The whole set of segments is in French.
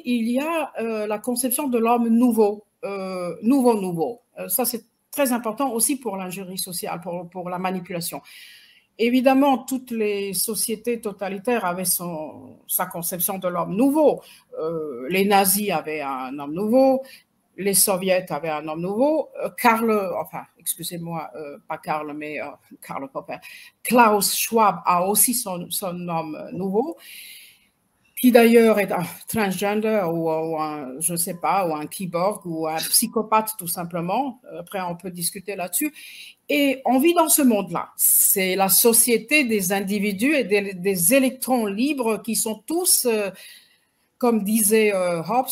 Il y a la conception de l'homme nouveau, nouveau. Ça, c'est très important aussi pour l'ingénierie sociale, pour la manipulation. Évidemment, toutes les sociétés totalitaires avaient sa conception de l'homme nouveau. Les nazis avaient un homme nouveau, les soviets avaient un homme nouveau, pas Karl, mais Karl Popper, Klaus Schwab a aussi son homme nouveau, qui d'ailleurs est un transgender ou je ne sais pas, ou un cyborg ou un psychopathe tout simplement. Après, on peut discuter là-dessus. Et on vit dans ce monde-là. C'est la société des individus et des électrons libres qui sont tous, comme disait Hobbes,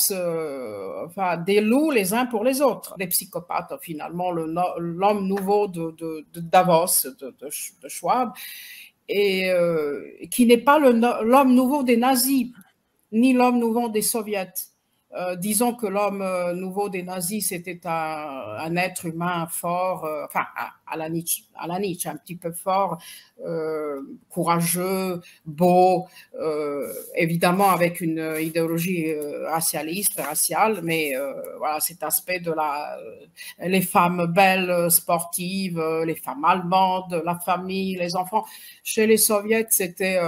des loups les uns pour les autres. Des psychopathes, finalement, l'homme nouveau de Davos, de Schwab, et qui n'est pas l'homme nouveau des nazis, ni l'homme nouveau des soviets. Disons que l'homme nouveau des nazis, c'était un être humain fort, à la Nietzsche, un petit peu fort, courageux, beau, évidemment avec une idéologie raciale, mais voilà, cet aspect de les femmes belles, sportives, les femmes allemandes, la famille, les enfants. Chez les soviets, c'était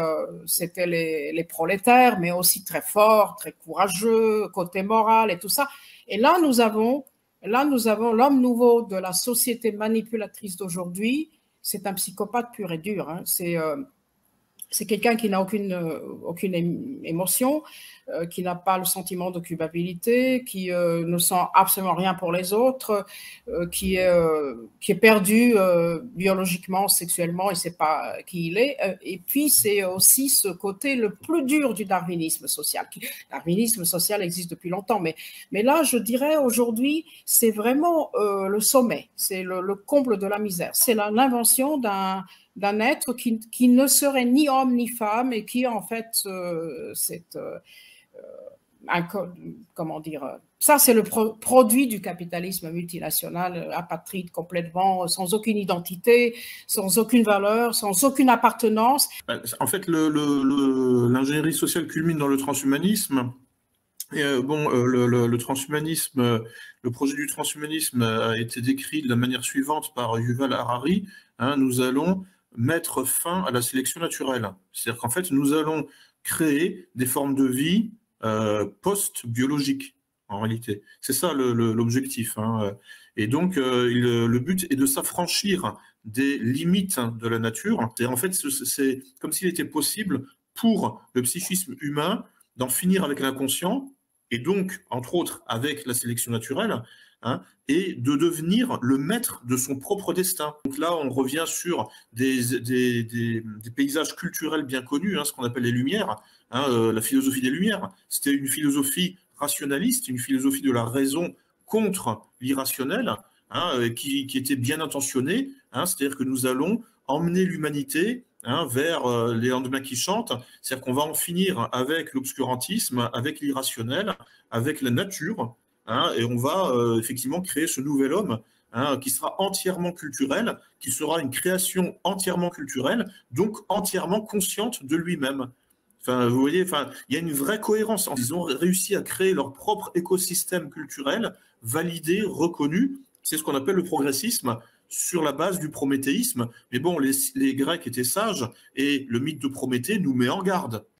les prolétaires, mais aussi très forts, très courageux, côté moral et tout ça. Et là, nous avons l'homme nouveau de la société manipulatrice d'aujourd'hui. C'est un psychopathe pur et dur. Hein. C'est quelqu'un qui n'a aucune émotion, qui n'a pas le sentiment de culpabilité, qui ne sent absolument rien pour les autres, qui est perdu biologiquement, sexuellement, il ne sait pas qui il est. Et puis, c'est aussi ce côté le plus dur du darwinisme social. Le darwinisme social existe depuis longtemps, mais là, je dirais aujourd'hui, c'est vraiment le sommet, c'est le comble de la misère. C'est l'invention d'un être qui ne serait ni homme ni femme et qui en fait comment dire, ça c'est le produit du capitalisme multinational, apatride complètement, sans aucune identité, sans aucune valeur, sans aucune appartenance. En fait, l'ingénierie sociale culmine dans le transhumanisme. Et le transhumanisme, le projet du transhumanisme a été décrit de la manière suivante par Yuval Harari. Nous allons mettre fin à la sélection naturelle. C'est-à-dire qu'en fait, nous allons créer des formes de vie post-biologiques, en réalité. C'est ça l'objectif. Et donc, le but est de s'affranchir des limites de la nature. Et en fait, c'est comme s'il était possible pour le psychisme humain d'en finir avec l'inconscient, et donc, entre autres, avec la sélection naturelle, et de devenir le maître de son propre destin. Donc là, on revient sur des paysages culturels bien connus, ce qu'on appelle les Lumières, la philosophie des Lumières. C'était une philosophie rationaliste, une philosophie de la raison contre l'irrationnel, qui était bien intentionnée, c'est-à-dire que nous allons emmener l'humanité vers les lendemains qui chantent, c'est-à-dire qu'on va en finir avec l'obscurantisme, avec l'irrationnel, avec la nature, et on va effectivement créer ce nouvel homme qui sera entièrement culturel, qui sera une création entièrement culturelle, donc entièrement consciente de lui-même. Enfin, vous voyez, il y a une vraie cohérence. Ils ont réussi à créer leur propre écosystème culturel, validé, reconnu. C'est ce qu'on appelle le progressisme, sur la base du prométhéisme. Mais bon, les Grecs étaient sages et le mythe de Prométhée nous met en garde.